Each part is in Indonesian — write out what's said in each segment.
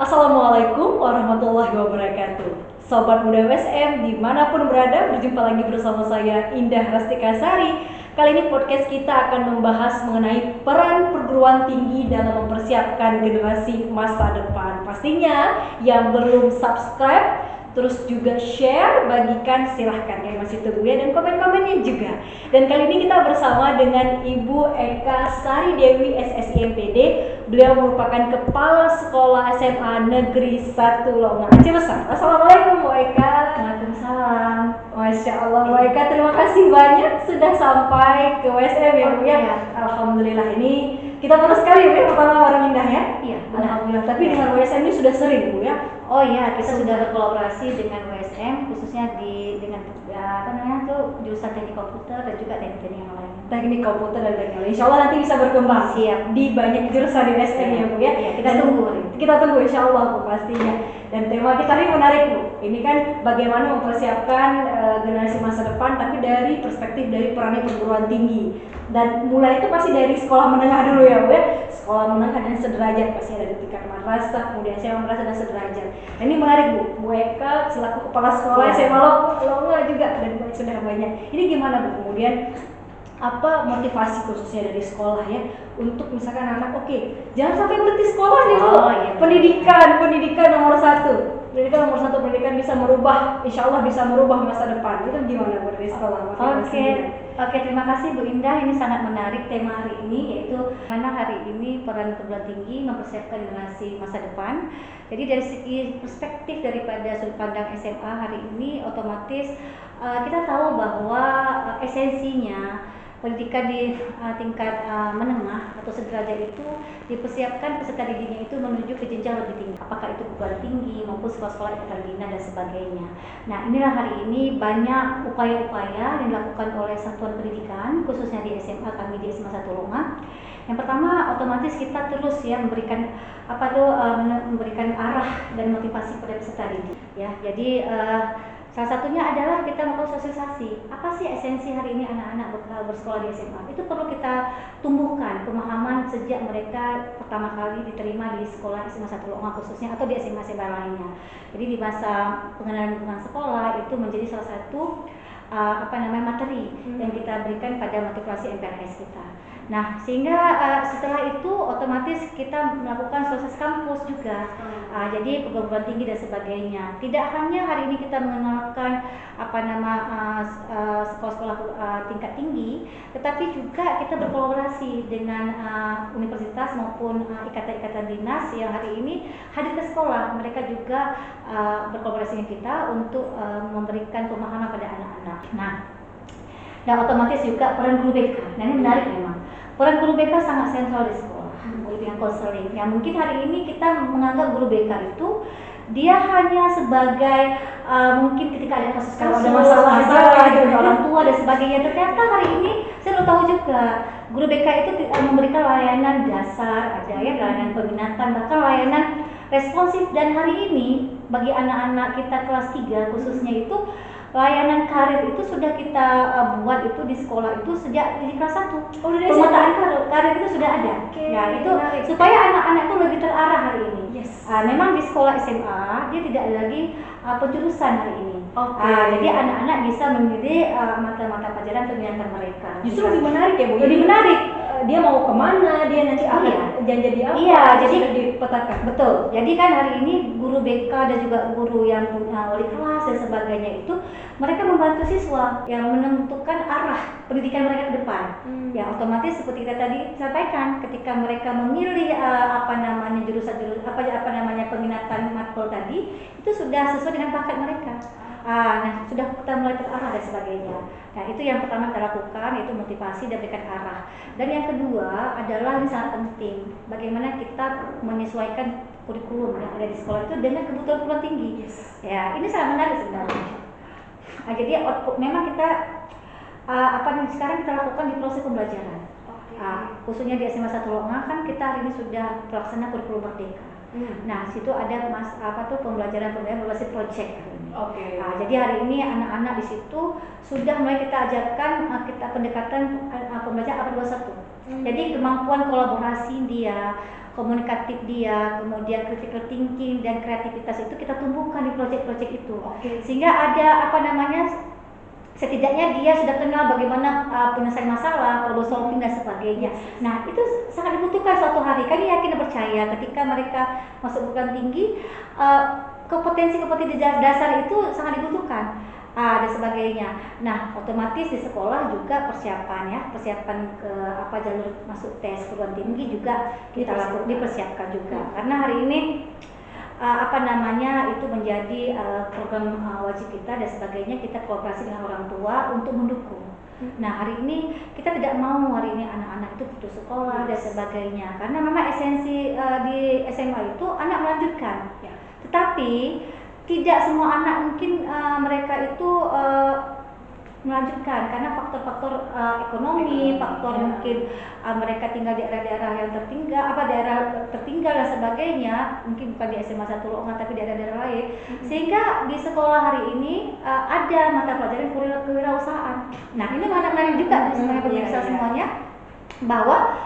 Assalamualaikum warahmatullahi wabarakatuh. Sobat Muda WSM dimanapun berada, berjumpa lagi bersama saya Indah Rastika Sari. Kali ini podcast kita akan membahas mengenai peran perguruan tinggi dalam mempersiapkan generasi masa depan. Pastinya yang belum subscribe, terus juga share, bagikan, silahkan yang masih tunggu ya, dan komen-komennya juga. Dan kali ini kita bersama dengan Ibu Eka Sari Dewi SSIMPD. Beliau merupakan Kepala Sekolah SMA Negeri 1 Longa Aceh Besar. Assalamualaikum Bu Eka. Waalaikumsalam. Masya Allah Bu Eka, terima kasih banyak sudah sampai ke WSM ya Bu ya. Alhamdulillah, ini kita baru sekali ya pertama bareng Indah ya. Iya, Alhamdulillah. Tapi dengan WSM ini sudah sering Bu ya. Oh iya, kita sudah berkolaborasi dengan WSM khususnya dengan jurusan teknik komputer dan juga teknik yang lain. Teknik komputer dan teknik lain. Insya Allah nanti bisa berkembang. Siap. Di banyak jurusan di WSM ya Bu ya. Iya, kita tunggu. Kita tunggu insya Allah Bu pastinya. Dan tema kita ini menarik Bu. Ini kan bagaimana mempersiapkan generasi masa depan, tapi dari perspektif dari perannya perguruan tinggi. Dan mulai itu pasti dari sekolah menengah dulu ya Bu ya. Sekolah menengah dan sederajat, pasti ada di tingkat madrasah, kemudian SMA madrasah dan sederajat. Dan ini menarik Bu Eka selaku kepala sekolah SMA Longa juga, dan sudah banyak. Ini gimana Bu kemudian apa motivasi khususnya dari sekolah ya untuk misalkan anak jangan sampai berhenti sekolah nih Bu. Pendidikan nomor satu. Pendidikan bisa merubah, insya Allah bisa merubah masa depan. Itu gimana Bu dari sekolah? Oke, terima kasih Bu Indah. Ini sangat menarik tema hari ini, yaitu mana hari ini peran perguruan tinggi mempersiapkan generasi masa depan. Jadi dari segi perspektif daripada sudut pandang SMA hari ini, otomatis kita tahu bahwa esensinya pendidikan di tingkat menengah atau sederajat itu dipersiapkan peserta didiknya itu menuju ke jenjang lebih tinggi, apakah itu perguruan tinggi maupun sekolah-sekolah ikatan bina dan sebagainya. Nah, inilah hari ini banyak upaya-upaya yang dilakukan oleh satuan pendidikan khususnya di SMA kami di SMA 1 Longa. Yang pertama, otomatis kita terus ya memberikan memberikan arah dan motivasi pada peserta didik ya. Jadi salah satunya adalah kita melakukan sosialisasi. Apa sih esensi hari ini anak-anak bersekolah di SMA? Itu perlu kita tumbuhkan pemahaman sejak mereka pertama kali diterima di sekolah SMA 1 Longa khususnya atau di SMA-SMA lainnya. Jadi di masa pengenalan lingkungan sekolah itu menjadi salah satu materi yang kita berikan pada motivasi MPLS kita. Nah, sehingga setelah itu otomatis kita melakukan sosialisasi kampus juga. Jadi perguruan tinggi dan sebagainya. Tidak hanya hari ini kita mengenalkan sekolah-sekolah tingkat tinggi, tetapi juga kita berkolaborasi dengan universitas maupun ikatan-ikatan dinas yang hari ini hadir ke sekolah. Mereka juga berkolaborasi dengan kita untuk memberikan pemahaman pada anak-anak. Nah, dan otomatis juga peran guru BK. Nah, ini menarik memang. Peran guru BK sangat sentral di sekolah, dengan konseling. Yang mungkin hari ini kita menganggap guru BK itu dia hanya sebagai mungkin ketika ada kasus ada masalah dengan orang tua dan sebagainya. Ternyata hari ini saya belum tahu juga guru BK itu memberikan layanan dasar, ada ya layanan peminatan, bahkan layanan responsif. Dan hari ini bagi anak-anak kita kelas 3 khususnya itu layanan karir itu sudah kita buat itu di sekolah itu sejak di kelas 1. Pemetaan karir itu sudah ada. Ya, itu menarik. Supaya anak-anak itu lebih terarah hari ini. Yes. Memang di sekolah SMA dia tidak ada lagi penjurusan hari ini. Jadi anak-anak bisa memilih mata-mata pelajaran pilihan mereka. Justru lebih menarik ya Bu. Lebih menarik. Dia mau kemana, dia nanti akan jadi apa? Iya, jadi dipetakan. Betul. Jadi kan hari ini guru BK dan juga guru yang punya wali kelas dan sebagainya itu mereka membantu siswa yang menentukan arah pendidikan mereka ke depan. Ya, otomatis seperti kita tadi sampaikan, ketika mereka memilih jurusan peminatan matkul tadi itu sudah sesuai dengan bakat mereka. Nah, sudah kita mulai terarah dan sebagainya. Nah, itu yang pertama kita lakukan, yaitu motivasi dan berikan arah. Dan yang kedua adalah ini sangat penting, bagaimana kita menyesuaikan kurikulum yang ada di sekolah itu dengan kebutuhan perguruan tinggi. Yes. Ya, ini sangat menarik sebenarnya. Jadi memang kita sekarang kita lakukan di proses pembelajaran. Khususnya di SMA 1 Longa kan kita hari ini sudah pelaksana kurikulum merdeka. Nah, situ ada pembelajaran berbasis project. Jadi hari ini anak-anak di situ sudah mulai kita ajarkan kita pendekatan pembelajaran abad 21. Jadi kemampuan kolaborasi dia, komunikatif dia, kemudian critical thinking dan kreativitas itu kita tumbuhkan di proyek-proyek itu. Sehingga ada setidaknya dia sudah kenal bagaimana penyelesaian masalah, problem solving dan sebagainya. Nah, itu sangat dibutuhkan suatu hari. Kami yakin dan percaya ketika mereka masuk perguruan tinggi, kompetensi-kompetensi dasar itu sangat dibutuhkan. Dan sebagainya. Nah, otomatis di sekolah juga persiapan ke jalur masuk tes perguruan tinggi juga kita lakukan, dipersiapkan juga. Karena hari ini itu menjadi program wajib kita dan sebagainya, kita kooperasi dengan orang tua untuk mendukung. Nah, hari ini kita tidak mau hari ini anak-anak itu putus sekolah dan sebagainya, karena memang esensi di SMA itu anak melanjutkan. Tetapi tidak semua anak mungkin mereka itu melanjutkan karena faktor-faktor ekonomi, faktor mungkin mereka tinggal di daerah-daerah yang tertinggal dan sebagainya, mungkin bukan di SMA 1 Longa tapi di daerah-daerah lain. Sehingga di sekolah hari ini ada mata pelajaran kewirausahaan. Nah, ini menarik juga sebenarnya pemirsa semuanya, bahwa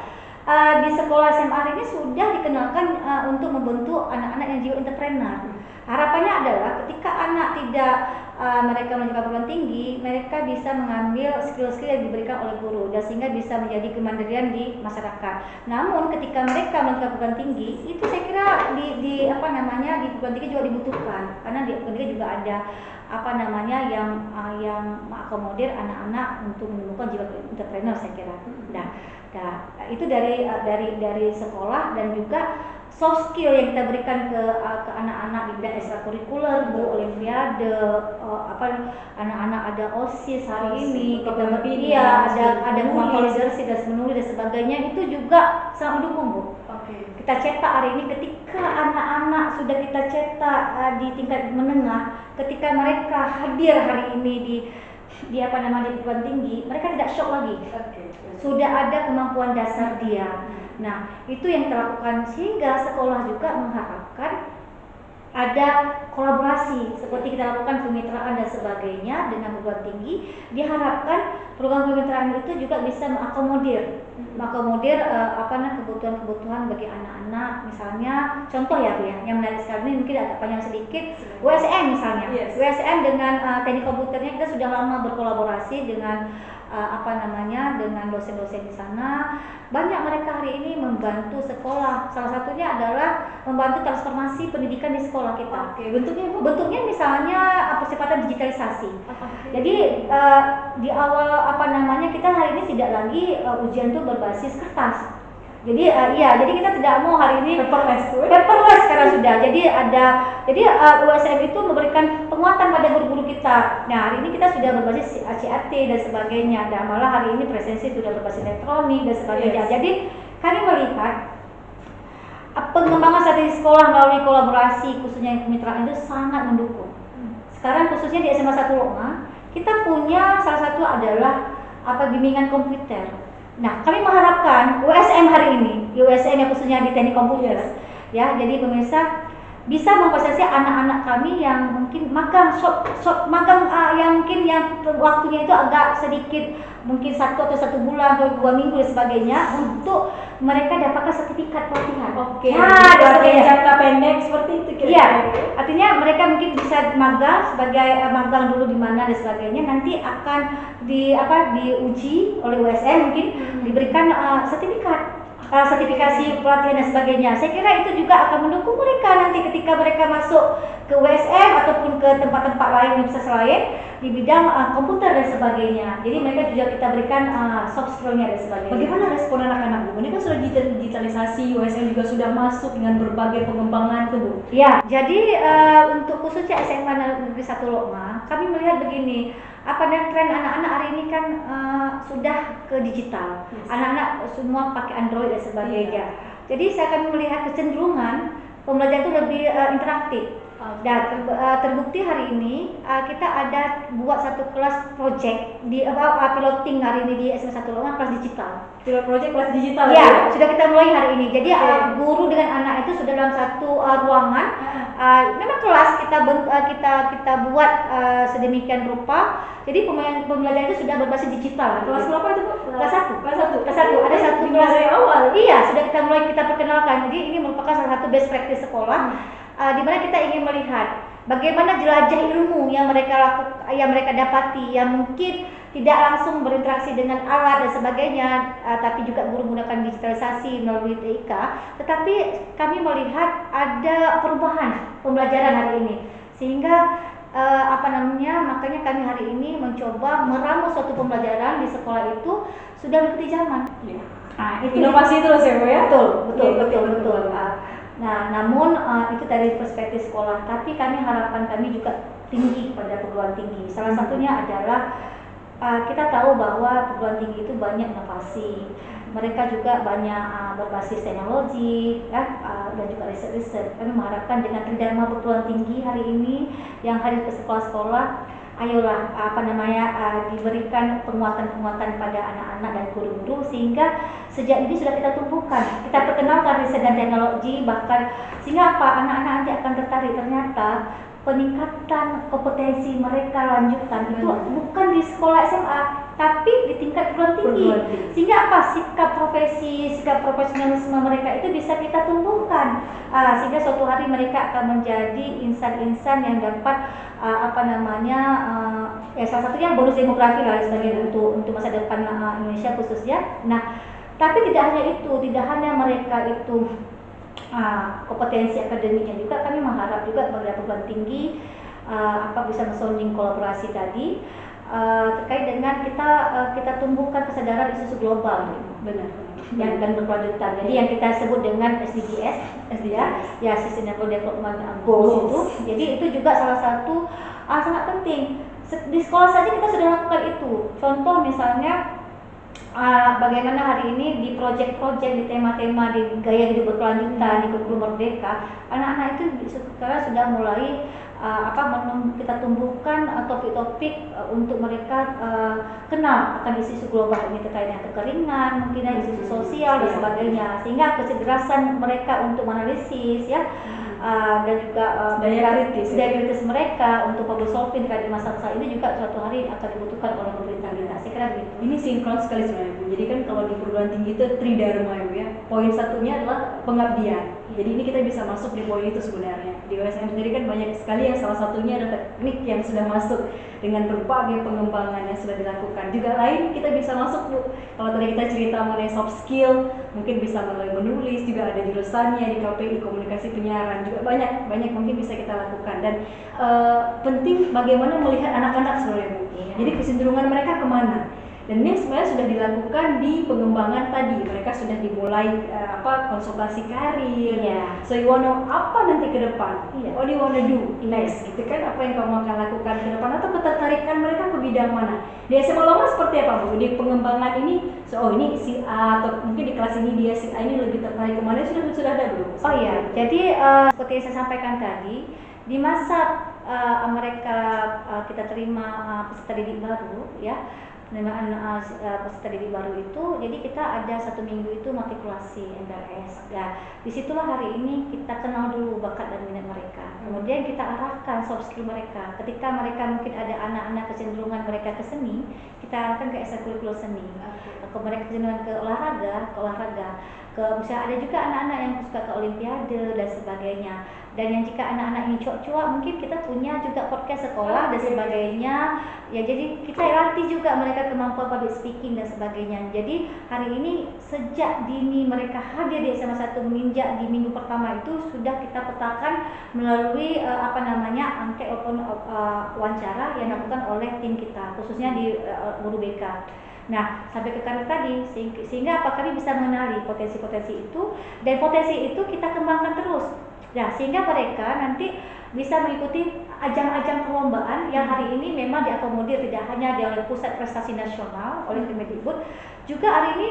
di sekolah SMA hari ini sudah dikenalkan untuk membentuk anak-anak yang jiwa entrepreneur. Harapannya adalah ketika anak mereka melanjutkan perguruan tinggi, mereka bisa mengambil skill-skill yang diberikan oleh guru dan sehingga bisa menjadi kemandirian di masyarakat. Namun ketika mereka melanjutkan perguruan tinggi, itu saya kira di perguruan tinggi juga dibutuhkan, karena di perguruan tinggi juga ada yang mengakomodir anak-anak untuk menemukan jiwa entrepreneur, saya kira. Nah, itu dari sekolah dan juga soft skill yang kita berikan ke anak-anak di bidang ekstrakurikuler, olimpiade, anak-anak ada OSIS hari ini, kita ada kemampuan leadership dan menulis dan sebagainya, itu juga sangat mendukung, Bu. Kita cetak hari ini, ketika anak-anak sudah kita cetak di tingkat menengah, ketika mereka hadir hari ini di perguruan tinggi, mereka tidak shock lagi. Sudah ada kemampuan dasar dia. Nah, itu yang kita lakukan, sehingga sekolah juga mengharapkan ada kolaborasi seperti kita lakukan kemitraan dan sebagainya dengan perguruan tinggi. Diharapkan program kemitraan itu juga bisa mengakomodir kebutuhan-kebutuhan bagi anak-anak. Misalnya contoh ya, Bu, yang menarik sekali ini mungkin agak panjang sedikit, USM misalnya. USM dengan teknik komputernya kita sudah lama berkolaborasi dengan dengan dosen-dosen di sana. Banyak mereka hari ini membantu sekolah. Salah satunya adalah membantu transformasi pendidikan di sekolah kita. Bentuknya misalnya percepatan digitalisasi. Jadi di awal kita hari ini tidak lagi ujian itu berbasis kertas. Jadi kita tidak mau hari ini paperless sekarang sudah. Jadi USM itu memberikan penguatan pada guru-guru kita. Nah, hari ini kita sudah berbasis CAT dan sebagainya. Dan malah hari ini presensi sudah berbasis elektronik dan sebagainya. Jadi kami melihat pengembangan strategi sekolah melalui kolaborasi khususnya kemitraan itu sangat mendukung. Sekarang khususnya di SMA 1 Longa, kita punya salah satu adalah bimbingan komputer. Nah, kami mengharapkan USM hari ini, USM yang khususnya di teknik komputer, jadi pemirsa bisa memfasilitasi anak-anak kami yang mungkin magang, yang waktunya itu agak sedikit, mungkin 1 atau 1 bulan atau 2 minggu dan sebagainya, untuk mereka dapatkan sertifikat pelatihan. Pelatihan jangka pendek seperti itu kira-kira. Artinya mereka mungkin bisa magang sebagai magang dulu di mana dan sebagainya, nanti akan diuji oleh USM, mungkin diberikan sertifikasi pelatihan dan sebagainya. Saya kira itu juga akan mendukung mereka nanti ketika mereka masuk ke USM ataupun ke tempat-tempat lain, universitas lain di bidang komputer dan sebagainya. Jadi mereka juga kita berikan soft skill-nya dan sebagainya. Bagaimana respon anak-anak, Bu? Ini kan sudah digitalisasi, USM juga sudah masuk dengan berbagai pengembangan itu, Bu. Ya, jadi untuk khususnya SMA Negeri 1 Longa, kami melihat begini, tren anak-anak hari ini kan sudah ke digital. Anak-anak semua pakai Android dan sebagainya. Jadi saya akan melihat kecenderungan pembelajaran itu lebih interaktif. Terbukti hari ini kita ada buat satu kelas project di piloting hari ini di SMA 1 Longan, kelas digital. Pilot project kelas digital Ya, sudah kita mulai hari ini. Jadi guru dengan anak itu sudah dalam satu ruangan. Memang kelas kita buat sedemikian rupa. Jadi pembelajaran itu sudah berbasis digital. Kelas berapa itu, Bu? Kelas 1. Kelas 1. Kelas 1. Ada satu kelas dari awal. Iya, sudah kita perkenalkan. Jadi ini merupakan salah satu best practice sekolah. Di mana kita ingin melihat bagaimana jelajah ilmu yang mereka dapati, yang mungkin tidak langsung berinteraksi dengan alat dan sebagainya, tapi juga guru menggunakan digitalisasi melalui TIK. Tetapi kami melihat ada perubahan pembelajaran hari ini, sehingga makanya kami hari ini mencoba meramu suatu pembelajaran di sekolah itu sudah mengikuti zaman. Ya. Inovasi terus ya, Bu ya? Betul. Nah, namun itu dari perspektif sekolah, tapi harapan kami juga tinggi pada perguruan tinggi. Salah satunya adalah kita tahu bahwa perguruan tinggi itu banyak inovasi. Mereka juga banyak berbasis teknologi, dan juga riset-riset. Kami mengharapkan dengan tridharma perguruan tinggi hari ini yang hadir ke sekolah-sekolah, ayolah diberikan penguatan-penguatan pada anak-anak dan guru-guru, sehingga sejak ini sudah kita tumbuhkan, kita perkenalkan riset dan teknologi, bahkan sehingga anak-anak nanti akan tertarik. Ternyata peningkatan kompetensi mereka lanjutan itu bukan di sekolah SMA, tapi di tingkat perguruan tinggi. Sehingga sikap profesionalisme mereka itu bisa kita tumbuhkan, sehingga suatu hari mereka akan menjadi insan-insan yang dapat salah satunya bonus demografi lah sebagai untuk masa depan Indonesia khususnya. Nah, tapi tidak hanya itu, tidak hanya mereka itu kompetensi akademiknya, juga kami mengharap juga pada perguruan tinggi bisa mensounding kolaborasi tadi terkait dengan kita tumbuhkan kesadaran isu global, benar, dan berkelanjutan. Jadi yang kita sebut dengan SDGs, ya Sustainable Development Goals itu. Jadi itu juga salah satu sangat penting. Di sekolah saja kita sudah lakukan itu. Contoh misalnya bagaimana hari ini di proyek-proyek, di tema-tema, di gaya hidup berkelanjutan, di kurikulum merdeka, anak-anak itu sekarang sudah mulai kita tumbuhkan topik-topik untuk mereka kenal akan isu-isu global ini, terkait dengan kekeringan, mungkin isu-isu sosial dan sebagainya, sehingga kecerdasan mereka untuk menganalisis dan juga daya kritis mereka untuk problem solving terkait masalah ini juga suatu hari akan dibutuhkan oleh pemerintah kita. Saya kira begitu. Ini sinkron sekali sebenarnya, Bu. Jadi kan kalau di perguruan tinggi itu tridharma ya. Poin satunya adalah pengabdian. Jadi ini kita bisa masuk di poin itu sebenarnya. Di USM sendiri kan banyak sekali yang salah satunya ada teknik yang sudah masuk dengan berbagai pengembangan yang sudah dilakukan. Juga lain kita bisa masuk, Bu. Kalau tadi kita cerita mengenai soft skill, mungkin bisa melalui menulis, juga ada jurusannya di KPI komunikasi penyiaran, juga banyak mungkin bisa kita lakukan. Dan penting bagaimana melihat anak-anak sebenarnya, Bu. Jadi kecenderungan mereka kemana? Dan ini sebenarnya sudah dilakukan di pengembangan tadi. Mereka sudah dimulai konsultasi karir. So you wanna apa nanti ke depan? What do you wanna do next? Gitu kan, apa yang kamu akan lakukan ke depan, atau ketertarikan mereka ke bidang mana? Di SMA Longan seperti apa, Bu? Di pengembangan ini, ini si A, atau mungkin di kelas ini dia si A ini lebih tertarik kemana, sudah ada belum? Jadi seperti yang saya sampaikan tadi, di masa mereka kita terima peserta didik baru, penerimaan peserta didik baru itu, jadi kita ada 1 minggu itu matrikulasi MPLS. Disitulah hari ini kita kenal dulu bakat dan minat mereka. Kemudian kita arahkan soft skill mereka. Ketika mereka mungkin ada anak-anak kecenderungan mereka ke seni, kita arahkan ke ekstrakurikuler seni. Kalau mereka kecenderungan ke olahraga. Misalnya ada juga anak-anak yang suka ke olimpiade dan sebagainya. Dan yang jika anak-anak ini cuak-cuak, mungkin kita punya juga podcast sekolah dan sebagainya. Jadi kita latih juga mereka kemampuan public speaking dan sebagainya. Jadi hari ini sejak dini mereka hadir di SMA 1 menginjak di minggu pertama itu sudah kita petakan melalui angket open wawancara yang dilakukan oleh tim kita, khususnya di guru BK. Nah, sampai ke karir tadi, sehingga kami bisa mengenali potensi-potensi itu, dan potensi itu kita kembangkan terus. Sehingga mereka nanti bisa mengikuti ajang-ajang perlombaan yang hari ini memang diakomodir tidak hanya oleh Pusat Prestasi Nasional oleh Kemendikbud, Juga hari ini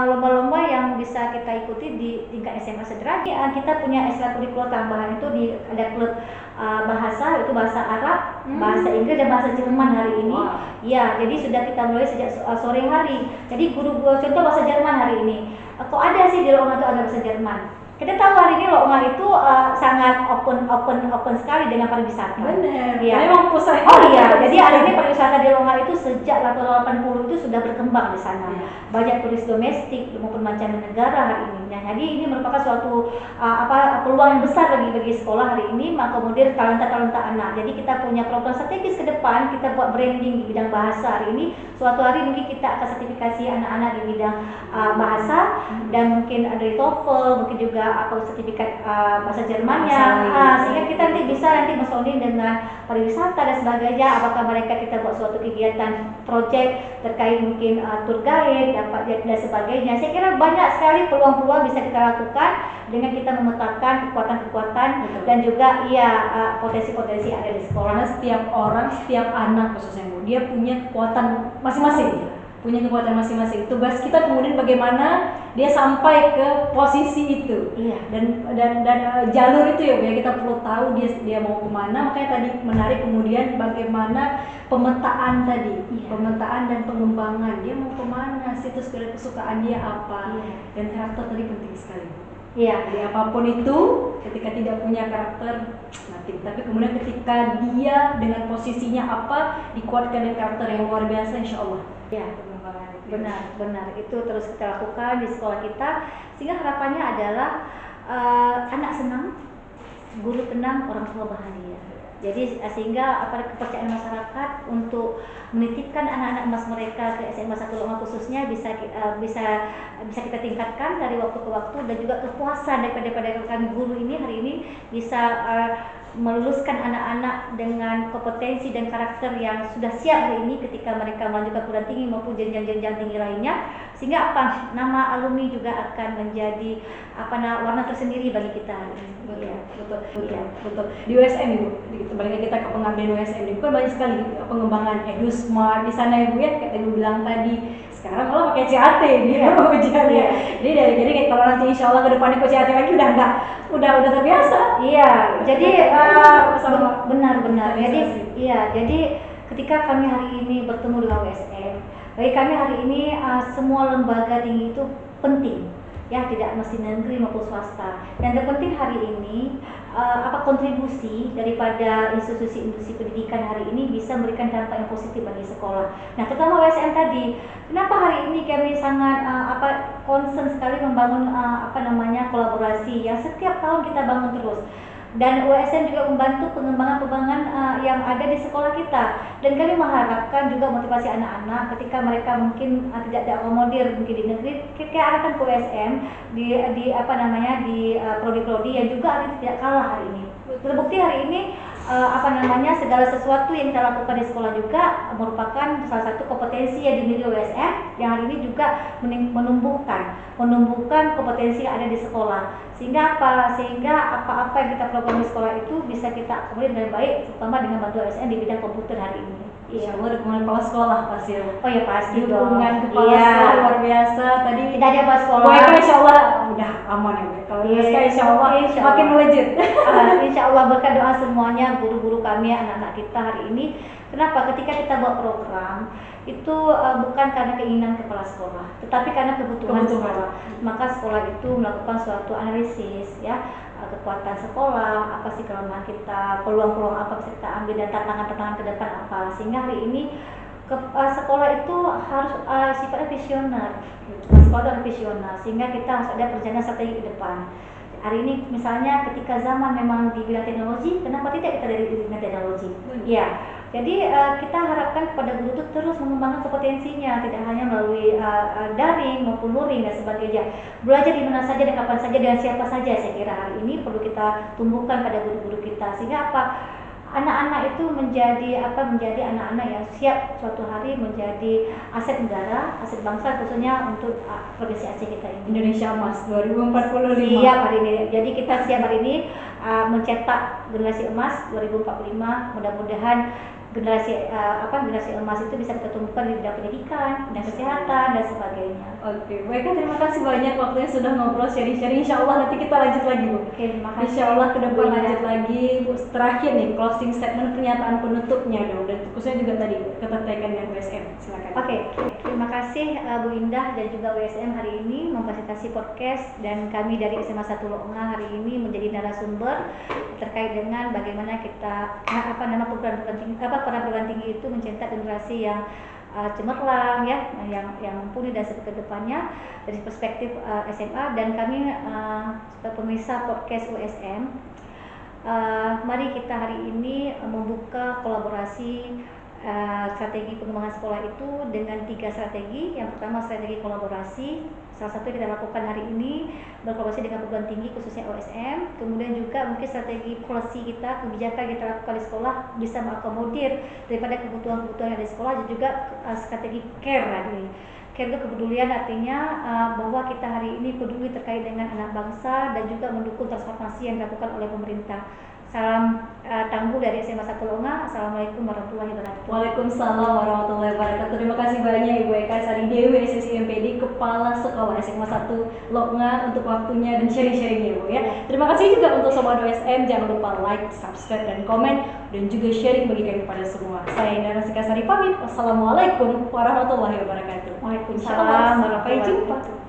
lomba-lomba yang bisa kita ikuti di tingkat SMA sederajat. Kita punya ekstrakurikuler tambahan itu ada klub bahasa, itu bahasa Arab, bahasa Inggris dan bahasa Jerman hari ini. Ya, jadi sudah kita mulai sejak sore hari. Jadi guru contoh bahasa Jerman hari ini. Kok ada sih di lomba itu ada bahasa Jerman? Kita tahu hari ini Lokman itu sangat open sekali dengan pariwisata. Benar. Ya. Memang pusat. Oh iya, jadi hari ini pariwisata di Lokman itu sejak tahun 80 itu sudah berkembang di sana. Banyak turis domestik maupun mancanegara hari ini. Nah, jadi ini merupakan suatu peluang yang besar bagi sekolah hari ini, mengakomodir talenta anak. Jadi kita punya program strategis ke depan, kita buat branding di bidang bahasa hari ini. Suatu hari mungkin kita akan sertifikasi anak-anak di bidang bahasa dan mungkin ada TOEFL, mungkin juga sertifikat bahasa Jermannya, sehingga kita bisa mensounding dengan pariwisata dan sebagainya. Apakah mereka kita buat suatu kegiatan project terkait mungkin tour guide dan sebagainya. Saya kira banyak sekali peluang-peluang bisa kita lakukan dengan kita memetakan kekuatan-kekuatan dan juga potensi-potensi yang ada di sekolah. Karena setiap orang, setiap anak khususnya Bu, dia punya kekuatan masing-masing. Tugas kita kemudian bagaimana dia sampai ke posisi itu. Dan jalur itu ya kita perlu tahu dia mau kemana. Makanya tadi menarik kemudian bagaimana pemetaan tadi, pemetaan dan pengembangan dia mau kemana, situs kesukaan dia apa, dan karakter tadi penting sekali. Iya. Jadi apapun itu, ketika tidak punya karakter, nanti. Tapi kemudian ketika dia dengan posisinya apa dikuatkan dengan karakter yang luar biasa, insya Allah. Ya, benar. Itu terus kita lakukan di sekolah kita, sehingga harapannya adalah anak senang, guru tenang, orang tua bahagia. Jadi sehingga kepercayaan masyarakat untuk menitipkan anak-anak emas mereka ke SMA 1 Lokman khususnya bisa kita tingkatkan dari waktu ke waktu, dan juga kepuasan daripada kami guru ini hari ini bisa meluluskan anak-anak dengan kompetensi dan karakter yang sudah siap hari ini ketika mereka melanjutkan perguruan tinggi maupun jenjang-jenjang tinggi lainnya, sehingga nama alumni juga akan menjadi warna tersendiri bagi kita hari ini. Betul. Di USM Ibu, kembali kita ke pengabdian USM ini kan banyak sekali pengembangan EduSmart di sana Ibu ya, kayak Ibu bilang tadi. Sekarang malah pakai CAT dia ujiannya. Jadi kalau nanti insya Allah ke depannya ke CAT lagi udah terbiasa. Iya, jadi benar. Jadi ketika kami hari ini bertemu dengan USM, bagi kami hari ini semua lembaga tinggi itu penting. Ya, tidak mesti negeri maupun swasta. Yang terpenting hari ini kontribusi daripada institusi pendidikan hari ini bisa memberikan dampak yang positif bagi sekolah. Nah, terutama USM tadi, kenapa hari ini kami sangat concern sekali membangun kolaborasi yang setiap tahun kita bangun terus. Dan USM juga membantu pengembangan yang ada di sekolah kita, dan kami mengharapkan juga motivasi anak-anak ketika mereka mungkin tidak diakomodir mungkin di negeri, kita arahkan ke USM di prodi-prodi yang juga hari tidak kalah hari ini. Terbukti hari ini segala sesuatu yang kita lakukan di sekolah juga merupakan salah satu kompetensi yang dimiliki USM yang hari ini juga menumbuhkan kompetensi yang ada di sekolah. Sehingga apa-apa yang kita program di sekolah itu bisa kita akomodir dengan baik, terutama dengan bantuan USM di bidang komputer hari ini. Insya Allah dukungan kepala sekolah pasti. Oh ya pasti dong. Dukungan kepala sekolah luar biasa. Tadi tidak ada kepala sekolah. Insya Allah udah aman ya. Kalau insya Allah makin melejit. Insya Allah berkat doa semuanya guru-guru kami, anak-anak kita hari ini. Kenapa? Ketika kita buat program itu bukan karena keinginan kepala sekolah, tetapi karena kebutuhan sekolah. Maka sekolah itu melakukan suatu analisis kekuatan sekolah, apa sih kelemahan kita, peluang-peluang apa bisa kita ambil, dan tantangan-tantangan ke depan apa, sehingga hari ini sekolah itu harus sifatnya visioner. Sekolah visioner, sehingga kita harus ada perjalanan strategi ke depan. Hari ini misalnya ketika zaman memang di bidang teknologi, kenapa tidak kita dari bidang teknologi? Ya, jadi kita harapkan kepada guru itu terus mengembangkan kompetensinya, tidak hanya melalui daring maupun luring dan sebagainya. Belajar di mana saja dan kapan saja dengan siapa saja, saya kira hari ini perlu kita tumbuhkan pada guru-guru kita, sehingga anak-anak itu menjadi anak-anak yang siap suatu hari menjadi aset negara, aset bangsa, khususnya untuk provinsi Aceh kita ini. Indonesia Emas 2045. Siap hari ini. Jadi kita siap hari ini mencetak generasi emas 2045. Mudah-mudahan generasi emas itu bisa kita tumbuhkan di bidang pendidikan, bidang kesehatan dan sebagainya. Oke, baik Kak, terima kasih banyak waktunya sudah ngobrol sharing-sharing. Insya Allah nanti kita lanjut lagi Bu. Oke, terima kasih. Insya Allah ke depan Bu Indah. lanjut lagi. Bu, terakhir nih closing statement, pernyataan penutupnya dong, dan khususnya juga tadi keterkaitan dengan USM. Silakan. Oke, terima kasih Bu Indah dan juga WSM hari ini memfasilitasi podcast, dan kami dari SMA 1 Loonga hari ini menjadi narasumber terkait dengan bagaimana kita perguruan tinggi itu mencetak generasi yang cemerlang ya, yang mumpuni dan ke depannya dari perspektif SMA. Dan kami sebagai pemirsa podcast USM, mari kita hari ini membuka kolaborasi strategi pengembangan sekolah itu dengan 3 strategi. Yang pertama strategi kolaborasi, salah satu yang kita lakukan hari ini berkolaborasi dengan perguruan tinggi khususnya OSM. Kemudian juga mungkin strategi policy kita, kebijakan kita lakukan di sekolah bisa mengakomodir daripada kebutuhan-kebutuhan yang ada di sekolah. Dan juga strategi care tadi. Care itu kepedulian, artinya bahwa kita hari ini peduli terkait dengan anak bangsa dan juga mendukung transformasi yang dilakukan oleh pemerintah. Salam tangguh dari SMA 1 Loonga. Assalamualaikum warahmatullahi wabarakatuh. Waalaikumsalam warahmatullahi wabarakatuh. Terima kasih banyak Ibu Eka Sari Dewi, SSI MPD, Kepala Sekolah SMA 1 Loonga, untuk waktunya dan sharing-sharingnya Bu ya. Terima kasih juga untuk Sobat OSM, jangan lupa like, subscribe, dan komen, dan juga sharing bagikan kepada semua. Saya Indra Sari pamit. Wassalamualaikum warahmatullahi wabarakatuh. Waalaikumsalam warahmatullahi wabarakatuh. Sampai jumpa.